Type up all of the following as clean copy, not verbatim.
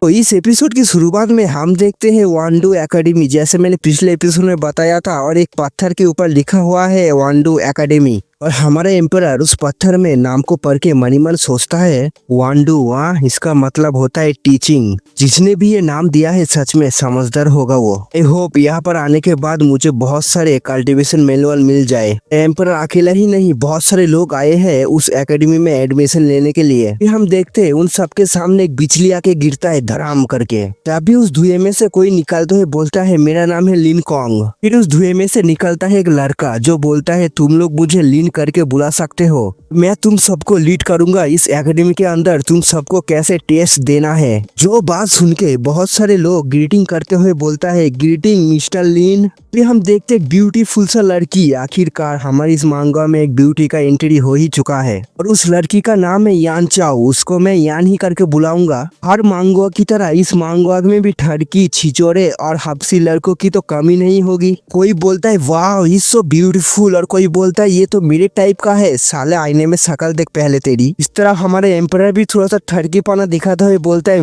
तो इस एपिसोड की शुरुआत में हम देखते हैं वांडू एकेडमी, जैसे मैंने पिछले एपिसोड में बताया था, और एक पत्थर के ऊपर लिखा हुआ है वांडू एकेडमी। और हमारा एम्परर उस पत्थर में नाम को पढ़ के मनी मन सोचता है वांडू, वाह, इसका मतलब होता है टीचिंग। जिसने भी ये नाम दिया है सच में समझदार होगा वो। आई होप यहाँ पर आने के बाद मुझे बहुत सारे कल्टीवेशन मैनुअल मिल जाए। एम्परर अकेला ही नहीं, बहुत सारे लोग आए हैं उस एकेडमी में एडमिशन लेने के लिए। फिर हम देखते हैं उन सबके सामने एक बिजली आके गिरता है धड़ाम करके। तभी उस धुएं में से कोई निकलते हुए बोलता है मेरा नाम है लिन कॉन्ग। फिर उस धुएं में से निकलता है एक लड़का जो बोलता है तुम लोग मुझे लिन करके बुला सकते हो, मैं तुम सबको लीड करूंगा इस एकेडमी के अंदर, तुम सबको कैसे टेस्ट देना है। जो बात सुन के बहुत सारे लोग ग्रीटिंग करते हुए बोलता है ग्रीटिंग मिस्टर लिन। फिर हम देखते एक ब्यूटीफुल सा लड़की, आखिरकार हमारी इस मांगा में एक ब्यूटी का एंट्री हो ही चुका है और उस लड़की का नाम है यान चाओ। उसको मैं यान ही करके बुलाऊंगा। हर मांगवा की तरह इस मांगवा में भी ठड़की, छिचोरे और हब्सी लड़कों की तो कमी नहीं होगी। कोई बोलता है वाह ही सो ब्यूटीफुल, और कोई बोलता है ये तो मेरे टाइप का है, साले आईने में शकल देख पहले तेरी। इस तरह हमारे एम्परर भी थोड़ा सा ठड़कीपना दिखाता हुए बोलता है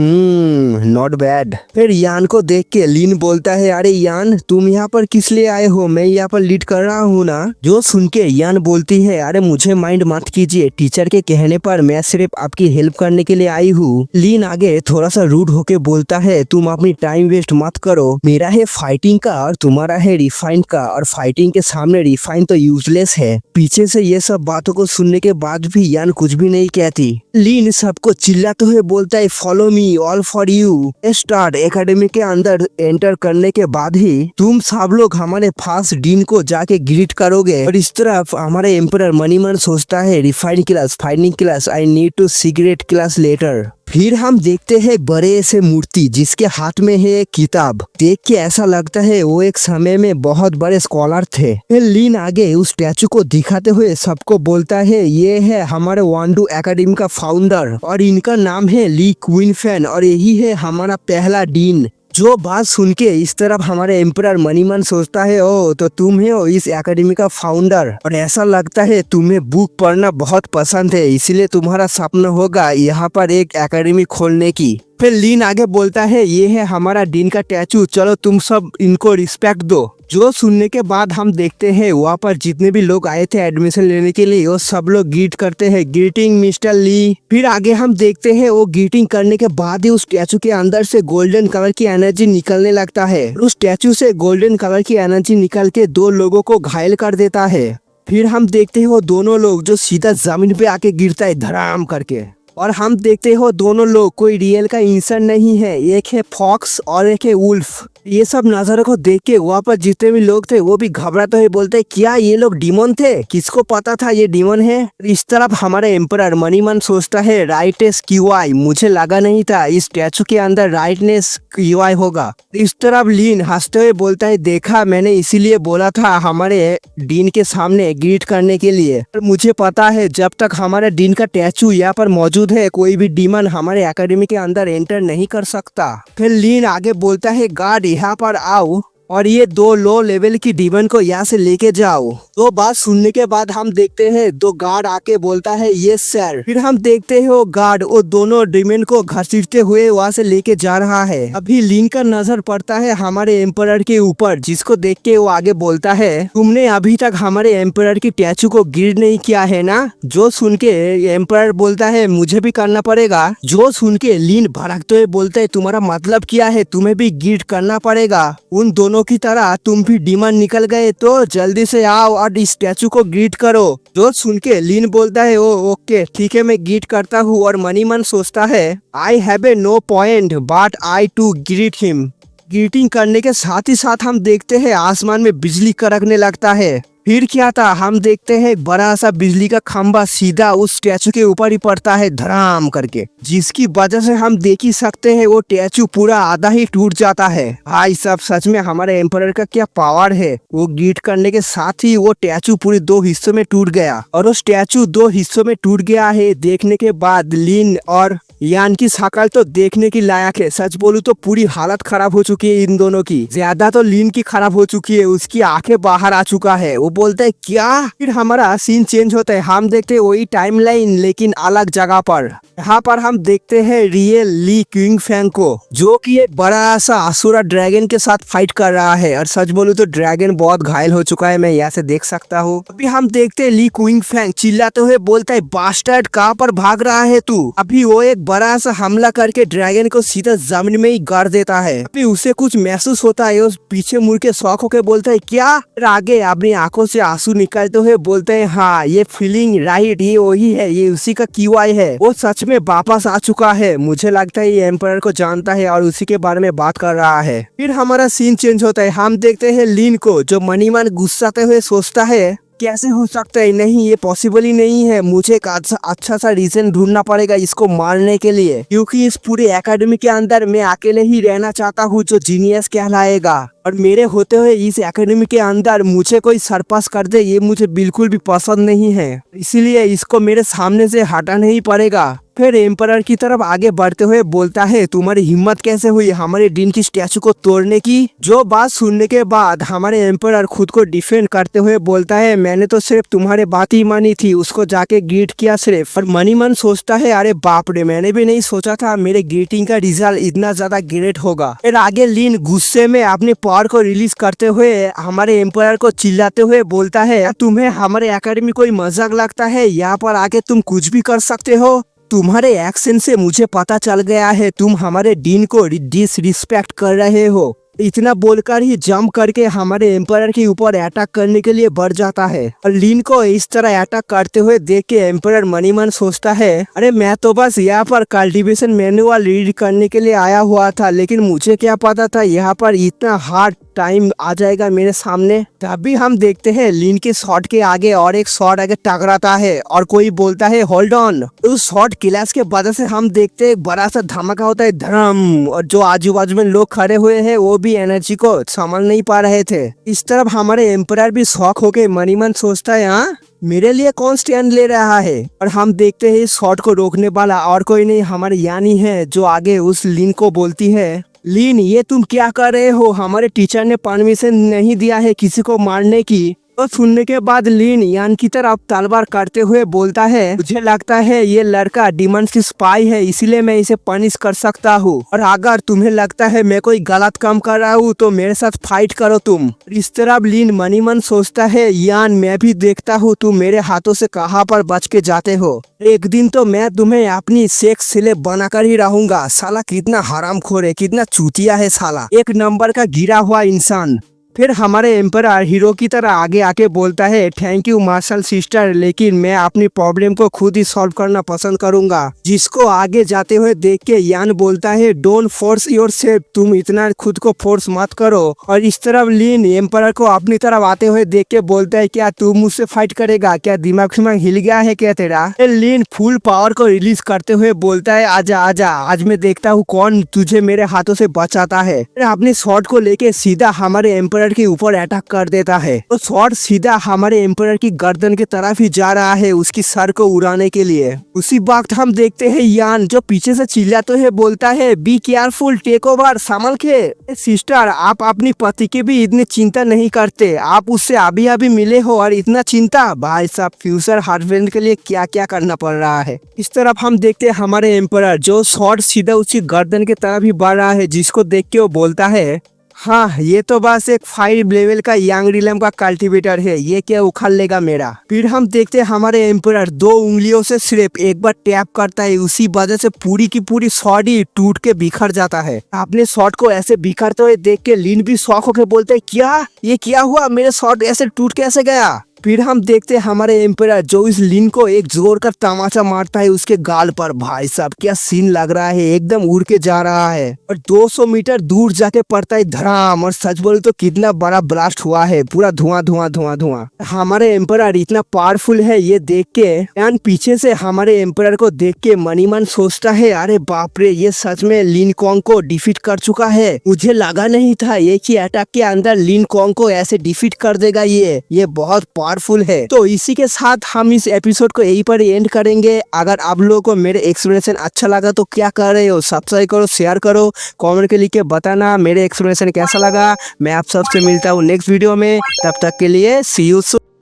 नॉट बैड। फिर यान को देख के लिन बोलता है अरे यान तुम यहाँ पर किस लिए आए हो, मैं यहाँ पर लीड कर रहा हूँ ना। जो सुन के यान बोलती है अरे मुझे माइंड मत कीजिए, टीचर के कहने पर मैं सिर्फ आपकी हेल्प करने के लिए आई हूँ। लिन आगे थोड़ा सा रूड होके बोलता है तुम अपनी टाइम वेस्ट मत करो, मेरा है फाइटिंग का और तुम्हारा है रिफाइंड का, और फाइटिंग के सामने रिफाइंड तो यूजलेस है। पीछे से ये सब बातों को सुनने के बाद भी यान कुछ भी नहीं कहती। लिन सबको चिल्लाते हुए बोलता है follow me all for you. Start academy के अंदर एंटर करने के बाद ही तुम सब लोग हमारे फर्स्ट डीन को जाके ग्रीट करोगे। और इस तरफ हमारे एम्परर मनी मन सोचता है refined class, fighting class, I need to secret class letter. फिर हम देखते हैं बड़े से मूर्ति जिसके हाथ में है एक किताब। देख के ऐसा लगता है वो एक समय में बहुत बड़े स्कॉलर थे। फिर लिन आगे उस स्टैचू को दिखाते हुए सबको बोलता है ये है हमारे वांडू एकेडमी का फाउंडर और इनका नाम है ली क्विनफेन, और यही है हमारा पहला डीन। जो बात सुन के इस तरफ हमारे एम्परर मनी मन सोचता है ओ तो तुम हो इस एकेडमी का फाउंडर, और ऐसा लगता है तुम्हें बुक पढ़ना बहुत पसंद है, इसलिए तुम्हारा सपना होगा यहाँ पर एक एकेडमी खोलने की। फिर लिन आगे बोलता है ये है हमारा डीन का स्टैचू, चलो तुम सब इनको रिस्पेक्ट दो। जो सुनने के बाद हम देखते हैं वहाँ पर जितने भी लोग आए थे एडमिशन लेने के लिए वो सब लोग ग्रीट करते हैं ग्रीटिंग मिस्टर ली। फिर आगे हम देखते हैं वो ग्रीटिंग करने के बाद ही उस स्टैचू के अंदर से गोल्डन कलर की एनर्जी निकलने लगता है। उस स्टैचू से गोल्डन कलर की एनर्जी निकल के दो लोगों को घायल कर देता है। फिर हम देखते हैं वो दोनों लोग जो सीधा जमीन पे आके गिरता है धड़ाम करके, और हम देखते हो दोनों लोग कोई रियल का इंसान नहीं है, एक है फॉक्स और एक है वुल्फ। ये सब नजारों को देख के वहाँ पर जितने भी लोग थे वो भी घबराते हुए बोलते क्या ये लोग डीमन थे, किसको पता था ये डीमन है। इस तरफ हमारे एम्परर मनी मन सोचता है राइटनेस क्यूआई, मुझे लगा नहीं था इस स्टैचू के अंदर राइटनेस क्यूआई होगा। इस तरफ लिन हंसते हुए बोलता है देखा मैंने इसीलिए बोला था हमारे डीन के सामने ग्रीट करने के लिए, और मुझे पता है जब तक हमारे डीन का स्टैचू यहाँ पर मौजूद है कोई भी डीमन हमारे एकेडमी के अंदर एंटर नहीं कर सकता। फिर लिन आगे बोलता है गार्ड यहाँ पर आओ और ये दो लो लेवल की डीमन को यहाँ से लेके जाओ। तो बात सुनने के बाद हम देखते हैं दो गार्ड आके बोलता है यस सर। फिर हम देखते हैं वो गार्ड वो दोनों डीमन को घसीटते हुए वहाँ से लेके जा रहा है। अभी लिन का नजर पड़ता है हमारे एम्परर के ऊपर, जिसको देख के वो आगे बोलता है तुमने अभी तक हमारे एम्परर की स्टैचू को गिर नहीं किया है ना। जो सुन के एम्परर बोलता है मुझे भी करना पड़ेगा। जो सुन के लिन भड़कते हुए बोलता है तुम्हारा मतलब क्या है, तुम्हें भी गिर करना पड़ेगा, उन दोनों की तरह तुम भी डीमन निकल गए तो जल्दी से आओ और इस स्टैचू को ग्रीट करो। जो सुन के लिन बोलता है ओ ओके ठीक है मैं ग्रीट करता हूँ, और मनी मन सोचता है I have a no point but I to greet him. Greeting करने के साथ ही साथ हम देखते हैं आसमान में बिजली कड़कने लगता है। फिर क्या था हम देखते हैं बड़ा सा बिजली का खंभा सीधा उस स्टैचू के ऊपर ही पड़ता है धड़ाम करके, जिसकी वजह से हम देख ही सकते हैं वो स्टैचू पूरा आधा ही टूट जाता है। भाई सब सच में हमारे एम्परर का क्या पावर है, वो ग्रीट करने के साथ ही वो स्टैचू पूरे दो हिस्सों में टूट गया, और वो स्टैचू दो हिस्सों में टूट गया है। देखने के बाद लिन और यान की शकल तो देखने की लायक है, सच बोलूं तो पूरी हालत खराब हो चुकी है इन दोनों की। ज्यादा तो लिन की खराब हो चुकी है, उसकी आंखें बाहर आ चुका है, वो बोलता है क्या। फिर हमारा सीन चेंज होता है, हम देखते हैं वही टाइमलाइन लेकिन अलग जगह पर। यहाँ पर हम देखते हैं रियल ली क्विंग फैंग को, जो कि एक बड़ा सा असुरा ड्रैगन के साथ फाइट कर रहा है। और सच बोलूं तो ड्रैगन बहुत घायल हो चुका है, मैं यहाँ से देख सकता हूँ। अभी हम देखते हैं ली क्विंग फैंग चिल्लाते हुए बोलता है बास्टर्ड कहाँ पर भाग रहा है तू। अभी वो एक बड़ा सा हमला करके ड्रैगन को सीधा जमीन में ही गाड़ देता है। अभी उसे कुछ महसूस होता है, उस पीछे मुड़ के शौक होकर बोलता है क्या। फिर आगे अपनी आंखों से आंसू निकालते हुए बोलते हैं हाँ ये फीलिंग राइट, ये वही है, ये उसी का क्यूआई है, वो सच में वापस आ चुका है। मुझे लगता है ये एम्पायर को जानता है और उसी के बारे में बात कर रहा है। फिर हमारा सीन चेंज होता है, हम देखते हैं लिन को, जो मनी मन गुस्साते हुए सोचता है कैसे हो सकता है, नहीं ये पॉसिबल ही नहीं है, मुझे एक अच्छा सा रीजन ढूंढना पड़ेगा इसको मारने के लिए, क्योंकि इस पूरे एकेडमी के अंदर मैं अकेले ही रहना चाहता हूँ जो जीनियस कहलाएगा। और मेरे होते हुए इस एकेडमी के अंदर मुझे कोई सरपास कर दे ये मुझे बिल्कुल भी पसंद नहीं है, इसीलिए इसको मेरे सामने से हटाना ही पड़ेगा। फिर एम्परर की तरफ आगे बढ़ते हुए बोलता है तुम्हारी हिम्मत कैसे हुई हमारे डीन की स्टैचू को तोड़ने की। जो बात सुनने के बाद हमारे एम्परर खुद को डिफेंड करते हुए बोलता है मैंने तो सिर्फ तुम्हारे बात ही मानी थी, उसको जाके ग्रीट किया सिर्फ। और मनी मन सोचता है अरे बाप रे, मैंने भी नहीं सोचा था मेरे ग्रीटिंग का रिजल्ट इतना ज्यादा ग्रेट होगा। फिर आगे लिन गुस्से में अपने पावर को रिलीज करते हुए हमारे एम्परर को चिल्लाते हुए बोलता है तुम्हें हमारे एकेडमी कोई मजाक लगता है, यहाँ पर आके तुम कुछ भी कर सकते हो। तुम्हारे एक्शन से मुझे पता चल गया है तुम हमारे डीन को डिसरिस्पेक्ट कर रहे हो। इतना बोलकर ही जंप करके हमारे एम्पायर के ऊपर अटैक करने के लिए बढ़ जाता है। और लिन को इस तरह अटैक करते हुए देख के एम्पायर मनी मन सोचता है अरे मैं तो बस यहाँ पर कल्टीवेशन मैनुअल रीड करने के लिए आया हुआ था, लेकिन मुझे क्या पता था यहाँ पर इतना हार्ड टाइम आ जाएगा मेरे सामने। तभी हम देखते हैं लिन के शॉट के आगे और एक शॉट आगे टकराता है और कोई बोलता है होल्ड ऑन। उस शॉट क्लैश के वजह से हम देखते हैं बड़ा सा धमाका होता है धड़म, और जो आजू बाजू में लोग खड़े हुए हैं वो भी एनर्जी को संभाल नहीं पा रहे थे। इस तरफ हमारे एम्पायर भी शॉक होके मनी मन सोचता है हाँ मेरे लिए कौन स्टैंड ले रहा है। और हम देखते हैं इस शॉट को रोकने वाला और कोई नहीं हमारे यानी है, जो आगे उस लिन को बोलती है लिन ये तुम क्या कर रहे हो, हमारे टीचर ने परमिशन नहीं दिया है किसी को मारने की। तो सुनने के बाद लिन यान की तरफ तलवार करते हुए बोलता है मुझे लगता है ये लड़का डिमंस की स्पाई है, इसीलिए मैं इसे पनिश कर सकता हूँ, और अगर तुम्हें लगता है मैं कोई गलत काम कर रहा हूँ तो मेरे साथ फाइट करो तुम। इस तरफ लिन मनी मन सोचता है यान मैं भी देखता हूँ तुम मेरे हाथों से कहाँ पर बच के जाते हो, एक दिन तो मैं तुम्हें अपनी सेक्स स्लेव बनाकर ही रहूंगा। साला कितना हरामखोर है, कितना चूतिया है साला, एक नंबर का गिरा हुआ इंसान। फिर हमारे एम्पायर हीरो की तरह आगे आके बोलता है थैंक यू मार्शल सिस्टर, लेकिन मैं अपनी प्रॉब्लम को खुद ही सॉल्व करना पसंद करूंगा। जिसको आगे जाते हुए देख के यान बोलता है डोंट फोर्स योरसेल्फ, तुम इतना खुद को फोर्स मत करो। और इस तरफ लिन एम्पायर को अपनी तरफ आते हुए देख के बोलता है क्या तू मुझसे फाइट करेगा, क्या दिमाग हिल गया है क्या तेरा। लिन फुल पावर को रिलीज करते हुए बोलता है आजा आजा, आज मैं देखता हूँ कौन तुझे मेरे हाथों से बचाता है। अपने शॉट को लेके सीधा हमारे एम्पायर के ऊपर अटैक कर देता है। तो शॉट सीधा हमारे एम्पायर की गर्दन की तरफ ही जा रहा है उसकी सर को उड़ाने के लिए। उसी वक्त हम देखते हैं यान जो पीछे से चिल्लाते हुए बोलता है बी केयरफुल, टेक ओवर, संभल के। सिस्टर आप अपनी पति की भी इतनी चिंता नहीं करते, आप उससे अभी अभी मिले हो और इतना चिंता, भाई साहब फ्यूचर हस्बैंड के लिए क्या क्या करना पड़ रहा है। इस तरफ हम देखते हैं हमारे एम्पायर जो शॉट सीधा उसकी गर्दन की तरफ ही बढ़ रहा है, जिसको देख के वो बोलता है हाँ ये तो बस एक 5 लेवल का यंग रिलम का कल्टीवेटर है, ये क्या उखाड़ लेगा मेरा। फिर हम देखते हैं हमारे एम्पायर 2 उंगलियों से सिर्फ एक बार टैप करता है, उसी वजह से पूरी की पूरी शॉट ही टूट के बिखर जाता है। अपने शॉट को ऐसे बिखरते हुए देख के लिन भी शॉक होकर बोलते है क्या ये क्या हुआ, मेरे शॉट ऐसे टूट कैसे गया। फिर हम देखते हैं हमारे एम्पायर जो इस लिन को एक जोर का तमाचा मारता है उसके गाल पर। भाई साहब क्या सीन लग रहा है, एकदम उड़ के जा रहा है और 200 मीटर दूर जाके पड़ता है धड़ाम। और सच बोले तो कितना बड़ा ब्लास्ट हुआ है, पूरा धुआं धुआं धुआं धुआं। हमारे एम्पायर इतना पावरफुल है ये देख के, एंड पीछे से हमारे एम्पायर को देख के मनी मन सोचता है अरे बाप रे ये सच में लिन कॉन्ग को डिफीट कर चुका है, मुझे लगा नहीं था एक ही अटैक के अंदर लिन कॉन्ग को ऐसे डिफीट कर देगा। ये बहुत पावरफुल है। तो इसी के साथ हम इस एपिसोड को यहीं पर एंड करेंगे। अगर आप लोगों को मेरे एक्सप्लेनेशन अच्छा लगा तो क्या कर रहे हो, सब्सक्राइब करो, शेयर करो, कमेंट के लिख के बताना मेरे एक्सप्लेनेशन कैसा लगा। मैं आप सबसे मिलता हूँ नेक्स्ट वीडियो में, तब तक के लिए सी यू सून।